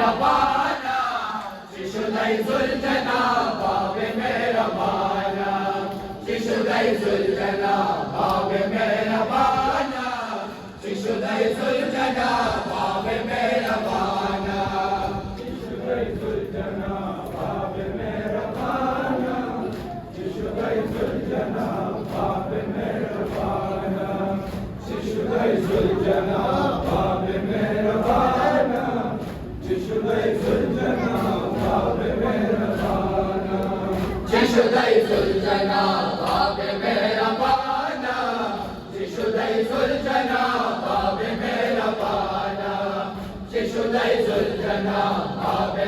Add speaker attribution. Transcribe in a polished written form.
Speaker 1: मेहरबाना शिशुदय सुलझना बाबे मेहरबाना शिशुदय सुलझना बाबे मेहरबाना शिशुदय सुलझना बाबे मेहरबाना शिशुदय सुलझना बाबे मेहरबाना शिशुदय सुलझना बाबे मेहरबाना शिशुदय सुलझना बाबे मेहरबाना शिशुदय सुलझना बाबे मेहरबाना शिशुदय सुलझना बाबे मेहरबाना शिशुदय सुलझना बाबे मेहरबाना शिशुदय सुलझना बाबे